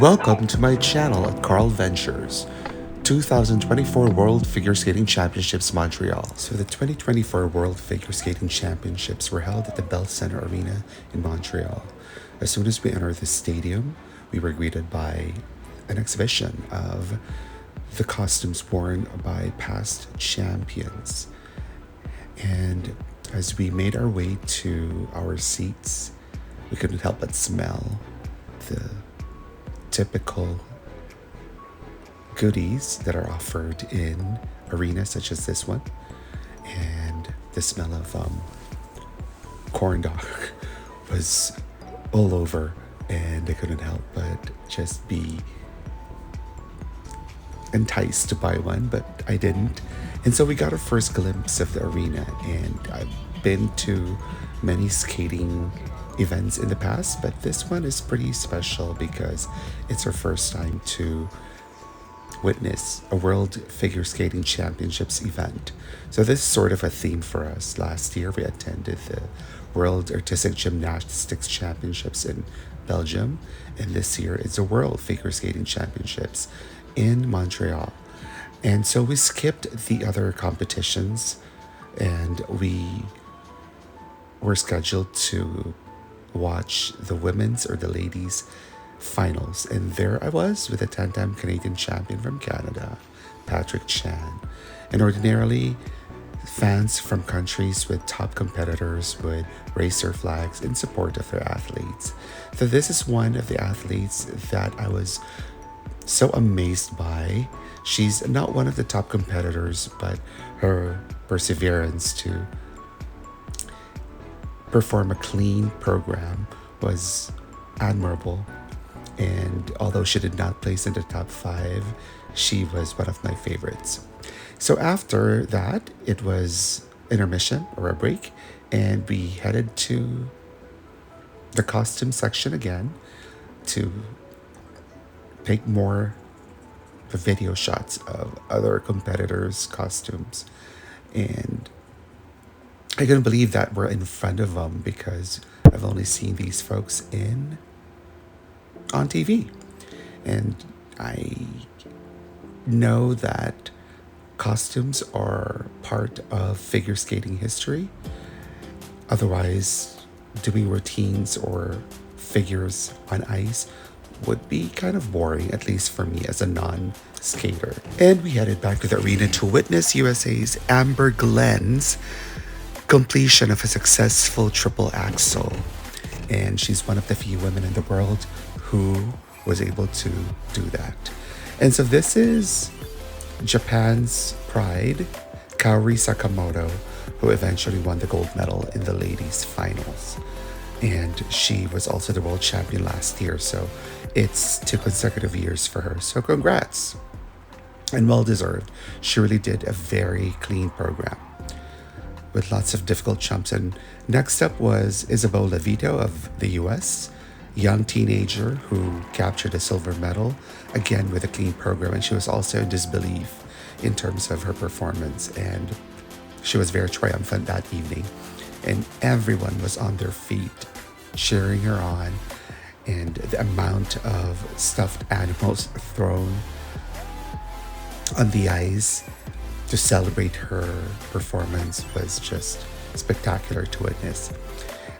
Welcome to my channel at Carlventures, 2024 World Figure Skating Championships Montreal. So the 2024 World Figure Skating Championships were held at the Bell Center Arena in Montreal. As soon as we entered the stadium, we were greeted by an exhibition of the costumes worn by past champions. And as we made our way to our seats, we couldn't help but smell the typical goodies that are offered in arenas such as this one, and the smell of corn dog was all over, and I couldn't help but just be enticed to buy one, but I didn't. And so we got our first glimpse of the arena, and I've been to many skating events in the past, but this one is pretty special because it's our first time to witness a World Figure Skating Championships event. So this is sort of a theme for us. Last year we attended the World Artistic Gymnastics Championships in Belgium, and this year it's the World Figure Skating Championships in Montreal. And so we skipped the other competitions, and we were scheduled to watch the women's or the ladies finals, and there I was with a 10-time Canadian champion from Canada, Patrick Chan. And ordinarily fans from countries with top competitors would raise their flags in support of their athletes. So this is one of the athletes that I was so amazed by. She's not one of the top competitors, but her perseverance to perform a clean program was admirable. And although she did not place in the top 5, she was one of my favorites. So after that, it was intermission or a break, and we headed to the costume section again to take more video shots of other competitors' costumes. And I couldn't believe that we're in front of them because I've only seen these folks on TV. And I know that costumes are part of figure skating history. Otherwise, doing routines or figures on ice would be kind of boring, at least for me as a non-skater. And we headed back to the arena to witness USA's Amber Glenn's completion of a successful triple axel. And she's one of the few women in the world who was able to do that. And so this is Japan's pride, Kaori Sakamoto, who eventually won the gold medal in the ladies' finals. And she was also the world champion last year, so it's 2 consecutive years for her. So congrats, and well deserved. She really did a very clean program with lots of difficult jumps. And next up was Isabel Levito of the US, young teenager who captured a silver medal, again with a clean program. And she was also in disbelief in terms of her performance. And she was very triumphant that evening. And everyone was on their feet cheering her on. And the amount of stuffed animals thrown on the ice to celebrate her performance was just spectacular to witness.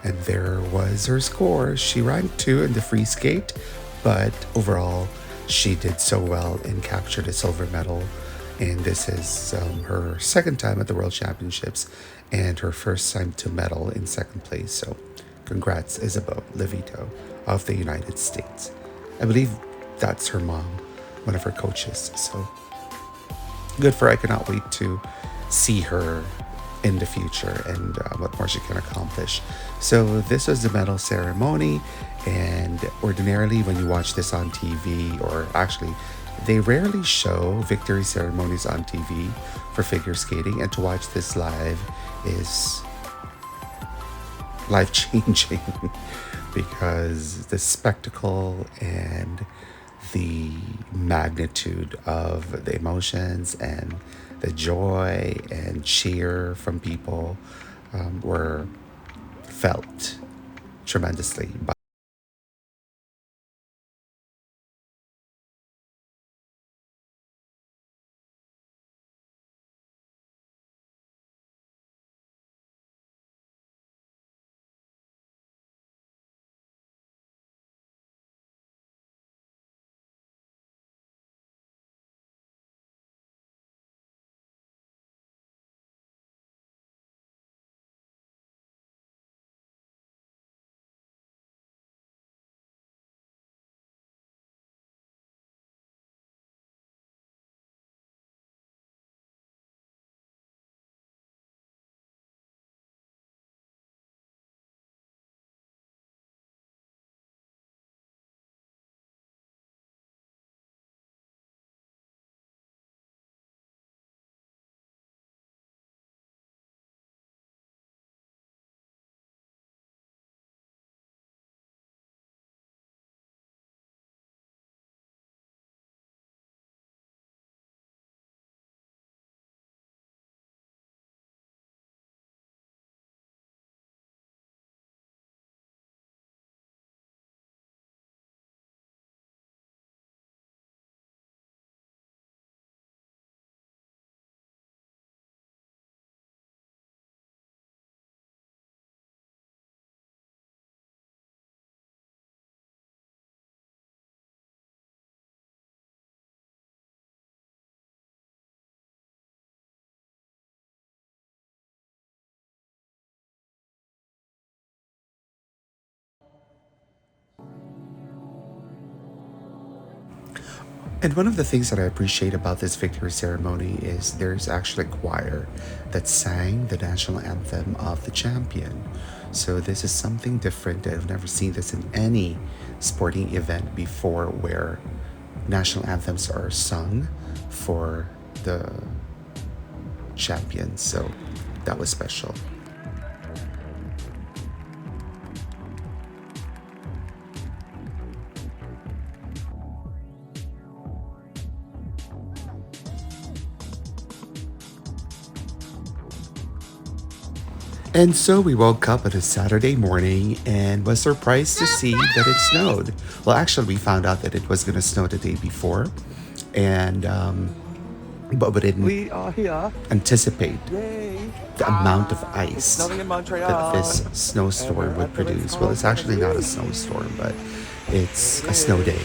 And there was her score. She ranked 2 in the free skate, but overall she did so well and captured a silver medal. And this is her second time at the World Championships and her first time to medal in second place. So congrats, Isabel Levito of the United States. I believe that's her mom, one of her coaches. So good for her. I cannot wait to see her in the future and what more she can accomplish. So this was the medal ceremony, and ordinarily when you watch this on TV, or actually they rarely show victory ceremonies on TV for figure skating, and to watch this live is life-changing because the spectacle and the magnitude of the emotions and the joy and cheer from people were felt tremendously And one of the things that I appreciate about this victory ceremony is there's actually a choir that sang the national anthem of the champion. So this is something different. I've never seen this in any sporting event before where national anthems are sung for the champions. So that was special. And so we woke up on a Saturday morning and was surprised to see that it snowed. Well, actually, we found out that it was going to snow the day before, and but we didn't We are here. anticipate Yay. the amount of It's ice snowing in Montreal. that this And snowstorm we're would at the produce. Well, it's Ritz-Carlton. actually not a Yay. snowstorm, but it's a snow Yay. day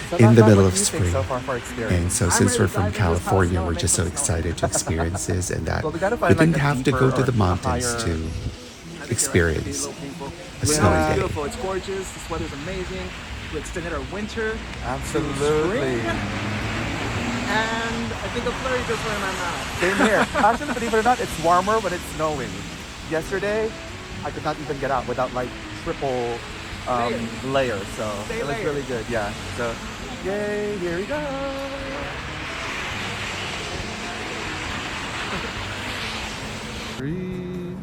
So in the Matt, middle what of do you think spring. so far for And experience? so, I'm since we're ready to from dive into this pile of California, snow we're and make just so some snow. excited to experience this, and that Well, we gotta we find like didn't a have to deeper go to or the a mountains higher. to I think you're right. It's experience a little painful. a Yeah. snowy It's day. beautiful. It's gorgeous. This weather's amazing. We extended our winter Absolutely. and I think a flurry goes right in my mouth. Same here. Actually, believe it or not, it's warmer when it's snowing. Yesterday, I could not even get out without like triple layers. So Stay it was layered. really good. Yeah. So, yay! Here we go. Breathe.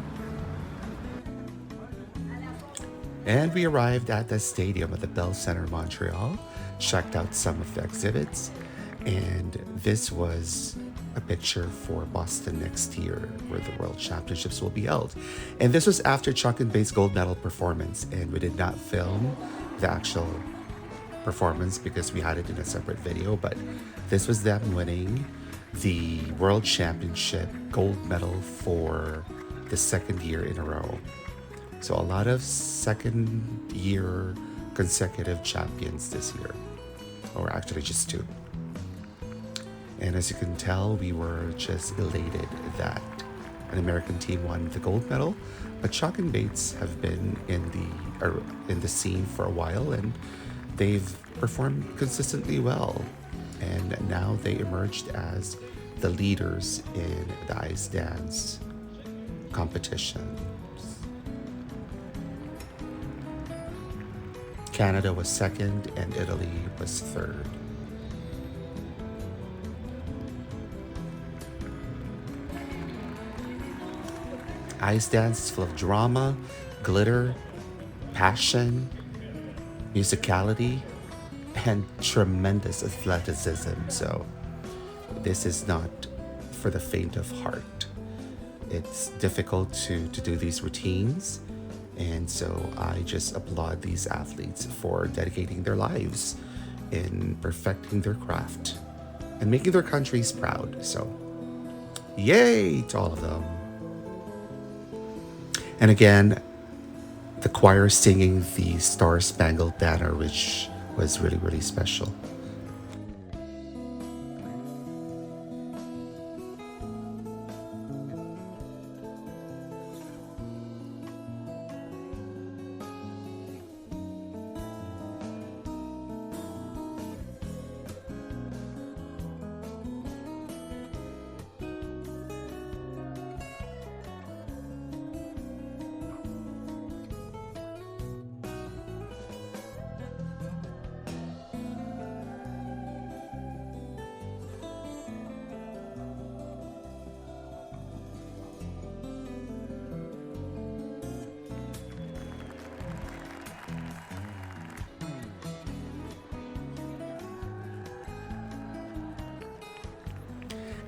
And we arrived at the stadium at the Bell Centre, Montreal, checked out some of the exhibits, and this was a picture for Boston next year, where the World Championships will be held. And this was after Chock and Bay's gold medal performance, and we did not film the actual performance because we had it in a separate video, but this was them winning the World Championship gold medal for the second year in a row. So a lot of second year consecutive champions this year, or actually just two. And as you can tell, we were just elated that an American team won the gold medal. But Chock and Bates have been in the scene for a while, and they've performed consistently well. And now they emerged as the leaders in the ice dance competition. Canada was second and Italy was third. Ice dance is full of drama, glitter, passion, musicality, and tremendous athleticism. So this is not for the faint of heart. It's difficult to do these routines. And so I just applaud these athletes for dedicating their lives in perfecting their craft and making their countries proud. So yay to all of them. And again, the choir singing the Star Spangled Banner, which was really, really special.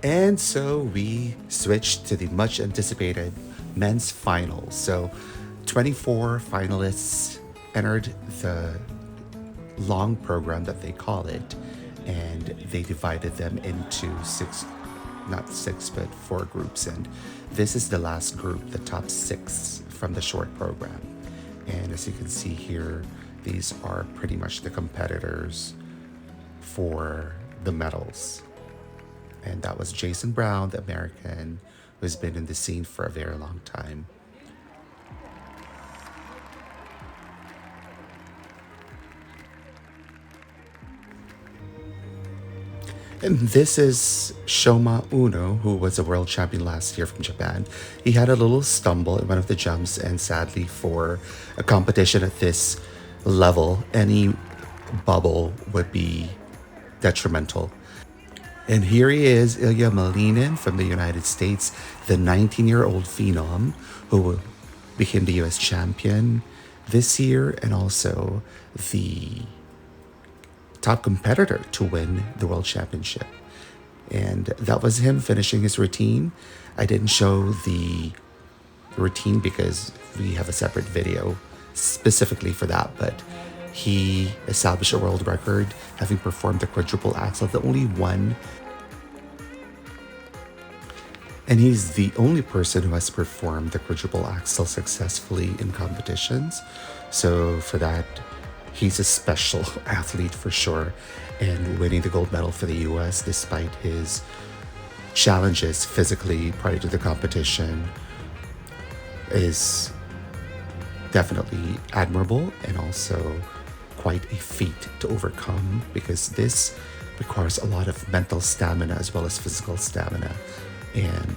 And so we switched to the much anticipated men's finals. So 24 finalists entered the long program that they call it, and they divided them into not six, but four groups. And this is the last group, the top six from the short program. And as you can see here, these are pretty much the competitors for the medals. And that was Jason Brown, the American, who's been in the scene for a very long time. And this is Shoma Uno, who was a world champion last year from Japan. He had a little stumble in one of the jumps, and sadly for a competition at this level, any bubble would be detrimental. And here he is, Ilia Malinin from the United States, the 19-year-old phenom who became the US champion this year and also the top competitor to win the world championship. And that was him finishing his routine. I didn't show the routine because we have a separate video specifically for that, but he established a world record having performed the quadruple axel, the only one. And he's the only person who has performed the quadruple axel successfully in competitions. So for that, he's a special athlete for sure. And winning the gold medal for the US despite his challenges physically prior to the competition is definitely admirable and also quite a feat to overcome, because this requires a lot of mental stamina as well as physical stamina. And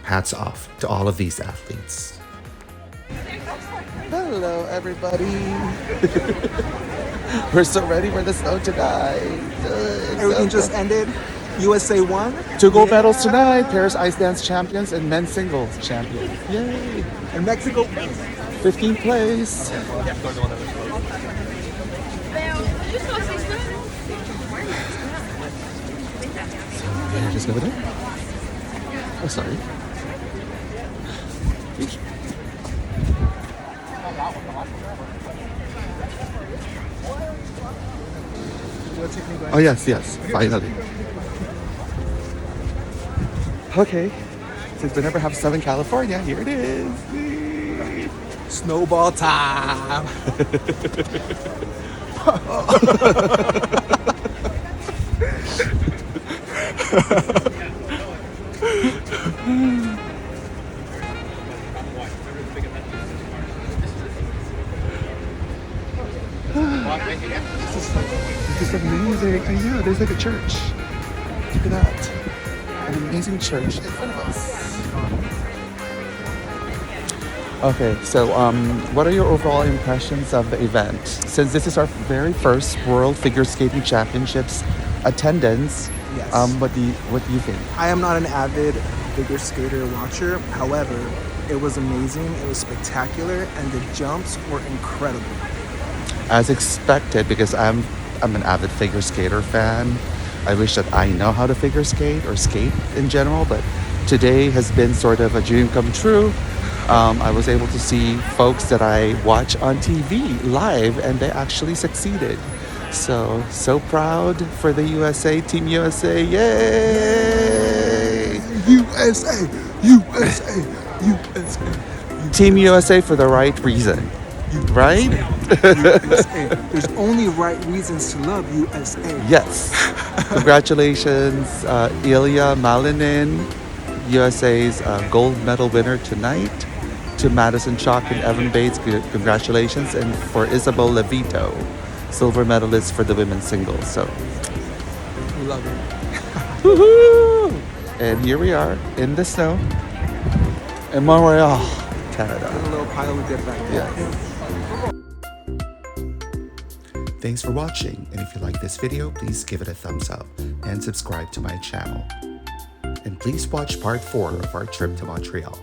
hats off to all of these athletes. Hello, everybody. We're so ready for the snow tonight. Everything just ended. USA won. 2 gold medals tonight. Paris ice dance champions and men's singles champions. Yay! And Mexico. 15th place. So, just over there. Oh, sorry. Oh, yes, finally. Okay, since we never have Southern California, here it is. Snowball time. This is amazing. I know, there's like a church. Look at that. An amazing church in front of us. Okay, so what are your overall impressions of the event? Since this is our very first World Figure Skating Championships attendance, Yes. what do you think? I am not an avid figure skater watcher. However, it was amazing. It was spectacular, and the jumps were incredible. As expected, because I'm an avid figure skater fan. I wish that I know how to figure skate or skate in general, but today has been sort of a dream come true. I was able to see folks that I watch on TV live, and they actually succeeded. So proud for the USA, Team USA, yay! USA, USA, USA. Team USA for the right reason, right? USA. There's only right reasons to love USA. Yes. Congratulations, Ilia Malinin, USA's gold medal winner tonight. To Madison Chock and Evan Bates, congratulations. And for Isabel Levito, silver medalist for the women's singles. So, We love it. woohoo! And here we are in the snow in Montreal, Canada. A little pile of dip back there. Yes. Thanks for watching, and if you like this video, please give it a thumbs up and subscribe to my channel. And please watch part 4 of our trip to Montreal.